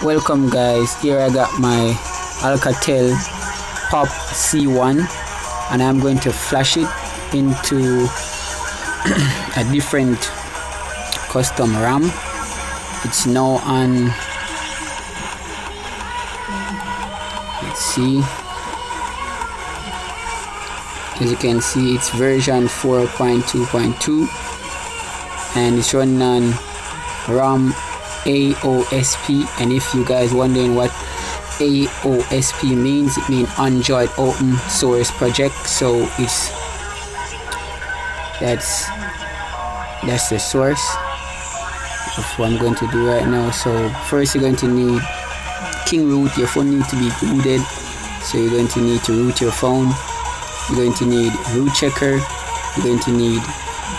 Welcome guys, here I got my Alcatel Pop C1 and I'm going to flash it into a different custom RAM. It's now on, let's see, as you can see it's version 4.2.2 and it's running on RAM AOSP. And if you guys wondering what AOSP means, it means Android Open Source Project. So that's the source of what I'm going to do right now. So first you're going to need King root. Your phone needs to be booted, so you're going to need to root your phone. You're going to need root checker. You're going to need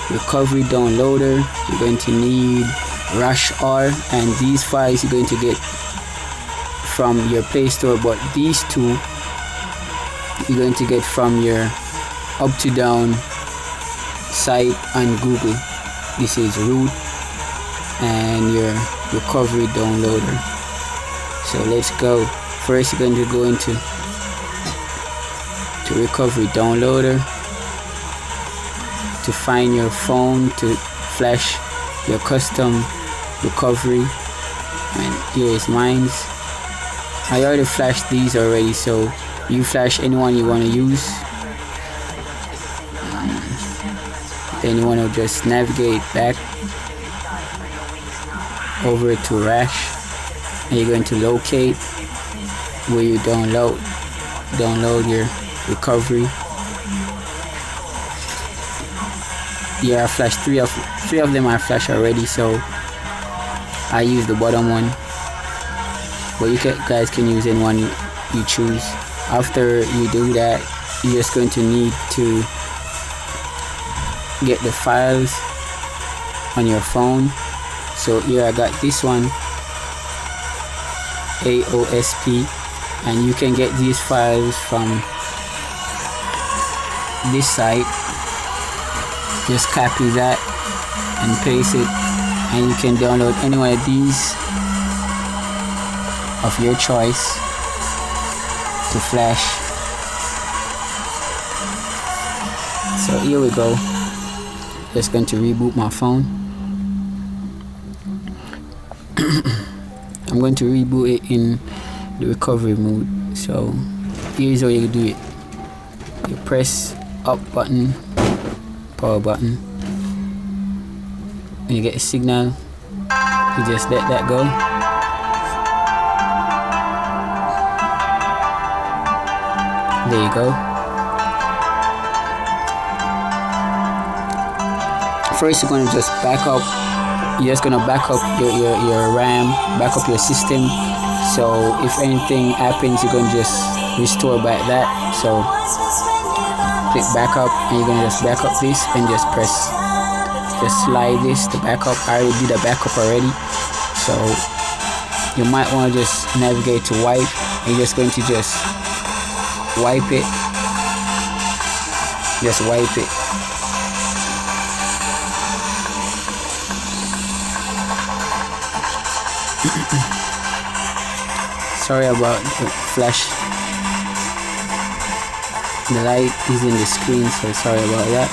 recovery downloader. You're going to need Rush R, and these files you're going to get from your Play Store, but these two you're going to get from your up to down site on Google. This is root and your recovery downloader. So let's go. First you're going to go into recovery downloader to find your phone to flash your custom recovery, and here is mine. I already flashed these already, so you flash anyone you want to use. Then you want to just navigate back over to Rash, and you're going to locate where you download your recovery. Yeah, I flashed three of them. I flashed already, so I use the bottom one, but you guys can use any one you choose. After you do that, you're just going to need to get the files on your phone. So here I got this one, AOSP, and you can get these files from this site. Just copy that and paste it, and you can download any one of these of your choice to flash. So here we go. Just going to reboot my phone. I'm going to reboot it in the recovery mode. So here's how you do it. You press up button, power button, when you get a signal you just let that go. There you go. First you're going to just back up. You're just going to back up your RAM, back up your system, so if anything happens you're going to just restore back that. So click back up, and you're going to just back up this and just slide this to back up. I already did a backup already, so you might want to just navigate to wipe, and you're just going to just wipe it. Just wipe it. Sorry about the flash. The light is in the screen, so sorry about that.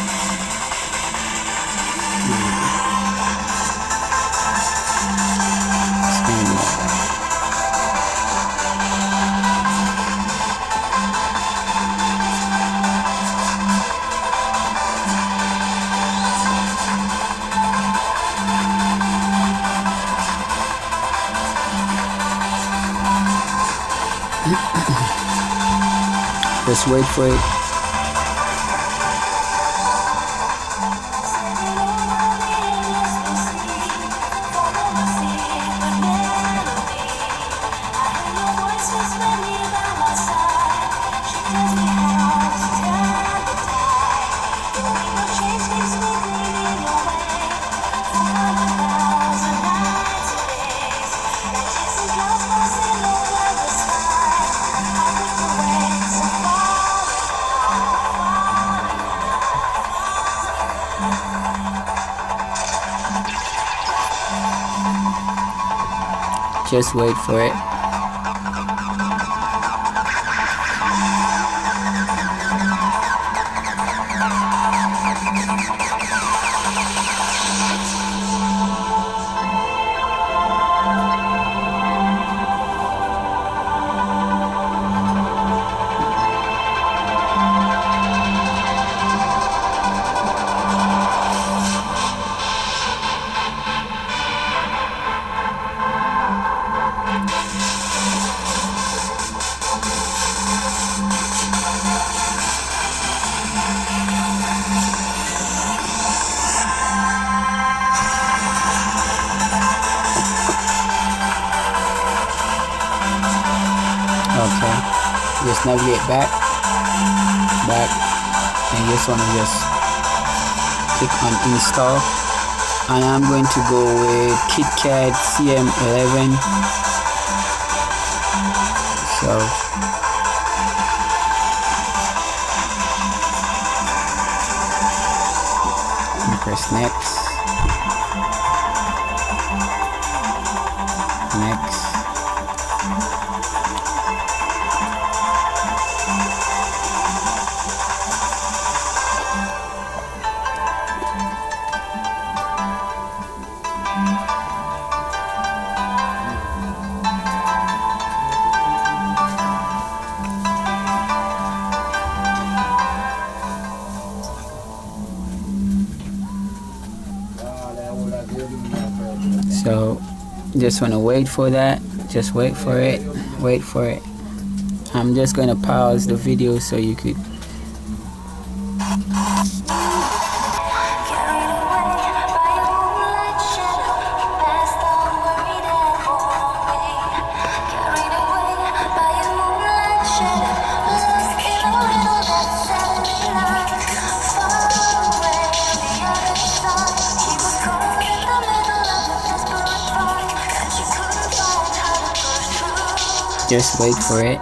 Just wait for it. Just wait for it. Okay, just navigate back, and just want to just click on install. And I'm going to go with KitKat CM11. So press next. So just want to wait for that. Just wait for it. I'm just gonna pause the video so you could just wait for it.